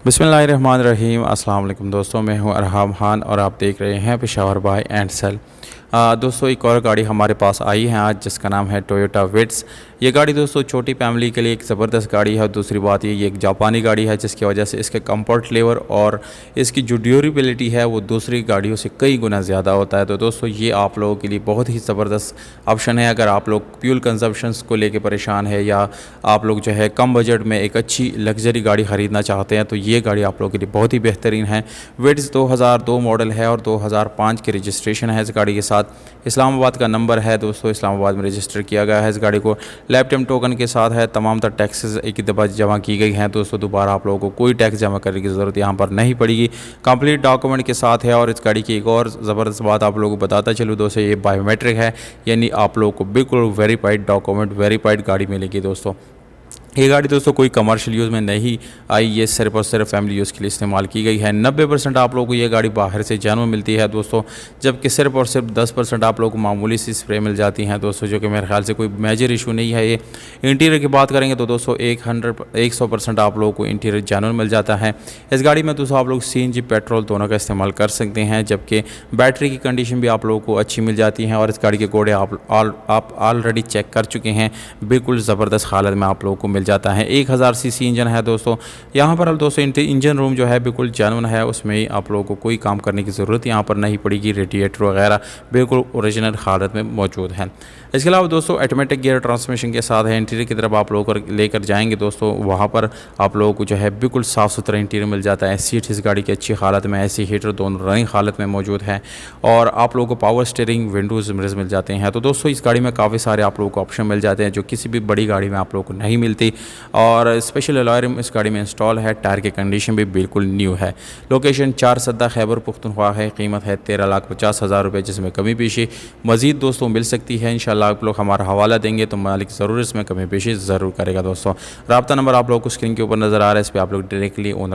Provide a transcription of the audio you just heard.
बिस्मिल्लाहिर्रहमानिर्रहीम। अस्सलाम वालेकुम दोस्तों, मैं हूं अरहाम खान और आप देख रहे हैं पेशावर बाय एंड सेल। दोस्तों एक और गाड़ी हमारे पास आई है आज, जिसका नाम है टोयोटा विट्स। ये गाड़ी दोस्तों छोटी फैमिली के लिए एक ज़बरदस्त गाड़ी है। दूसरी बात ये एक जापानी गाड़ी है, जिसकी वजह से इसके कंफर्ट लेवल और इसकी जो ड्यूरेबिलिटी है वो दूसरी गाड़ियों से कई गुना ज़्यादा होता है। तो दोस्तों ये आप लोगों के लिए बहुत ही ज़बरदस्त ऑप्शन है। अगर आप लोग फ्यूल कंजप्शंस को लेकर परेशान है या आप लोग जो है कम बजट में एक अच्छी लग्जरी गाड़ी ख़रीदना चाहते हैं, तो ये गाड़ी आप लोगों के लिए बहुत ही बेहतरीन है। विट्स 2002 मॉडल है और 2005 की रजिस्ट्रेशन है इस गाड़ी के साथ। इस्लामाबाद का नंबर है दोस्तों, इस्लामाबाद में रजिस्टर किया गया है इस गाड़ी को। लाइफ टाइम टोकन के साथ है। तमाम तर टैक्सेस एक ही दफ़ा जमा की गई हैं दोस्तों, दोबारा आप लोगों को कोई टैक्स जमा करने की ज़रूरत यहाँ पर नहीं पड़ेगी। कंप्लीट डॉक्यूमेंट के साथ है। और इस गाड़ी की एक और ज़बरदस्त बात आप लोगों को बताता चलूँ दोस्तों, ये बायोमेट्रिक है, यानी आप लोगों को बिल्कुल वेरीफाइड डॉक्यूमेंट, वेरीफाइड गाड़ी मिलेगी दोस्तों। ये गाड़ी दोस्तों कोई कमर्शियल यूज़ में नहीं आई, ये सिर्फ और सिर्फ फैमिली यूज़ के लिए इस्तेमाल की गई है। 90% आप लोगों को ये गाड़ी बाहर से जेन्युइन मिलती है दोस्तों, जबकि सिर्फ और सिर्फ 10% आप लोगों को मामूली सी स्प्रे मिल जाती हैं दोस्तों, जो कि मेरे ख्याल से कोई मेजर इशू नहीं है। ये इंटीरियर की बात करेंगे तो दोस्तों 100% आप लोगों को इंटीरियर जेन्युइन मिल जाता है। इस गाड़ी में दोस्तों आप लोग CNG पेट्रोल दोनों का इस्तेमाल कर सकते हैं, जबकि बैटरी की कंडीशन भी आप लोगों को अच्छी मिल जाती है। और इस गाड़ी के घोड़े आप ऑलरेडी चेक कर चुके हैं, बिल्कुल ज़बरदस्त हालत में आप लोगों को जाता है। 1000 सीसी इंजन है दोस्तों। यहाँ पर दोस्तों इंजन रूम जो है बिल्कुल जेन्युइन है, उसमें आप लोगों को कोई काम करने की ज़रूरत यहाँ पर नहीं पड़ेगी। रेडिएटर वगैरह बिल्कुल ओरिजिनल हालत में मौजूद है। इसके अलावा दोस्तों ऑटोमेटिक गियर ट्रांसमिशन के साथ है। इंटीरियर की तरफ आप लोग लेकर जाएंगे दोस्तों, वहाँ पर आप लोगों को जो है बिल्कुल साफ़ सुथरा इंटीरियर मिल जाता है। सीट इस गाड़ी की अच्छी हालत में, ऐसी हीटर दोनों रनिंग हालत में मौजूद है। और आप लोगों को पावर स्टीयरिंग, विंडोज़ मिरर्स मिल जाते हैं। तो दोस्तों इस गाड़ी में काफ़ी सारे आप लोगों को ऑप्शन मिल जाते हैं, जो किसी भी बड़ी गाड़ी में आप लोगों को नहीं मिलती। और स्पेशल अलॉय रिम इस गाड़ी में इंस्टॉल है। टायर की कंडीशन भी बिल्कुल न्यू है। लोकेशन 4 सद्दा खैबर पुख्तनख्वा है। कीमत है 13,50,000 रुपये, जिसमें कमी पेशी मज़ीद दोस्तों मिल सकती है। इंशाल्लाह आप लोग हमारा हवाला देंगे तो मालिक ज़रूर इसमें कमी पेशी ज़रूर करेगा दोस्तों। रब्ता नंबर आप लोग को स्क्रीन के ऊपर नज़र आ रहा है, इस पर आप लोग डायरेक्टली ओनर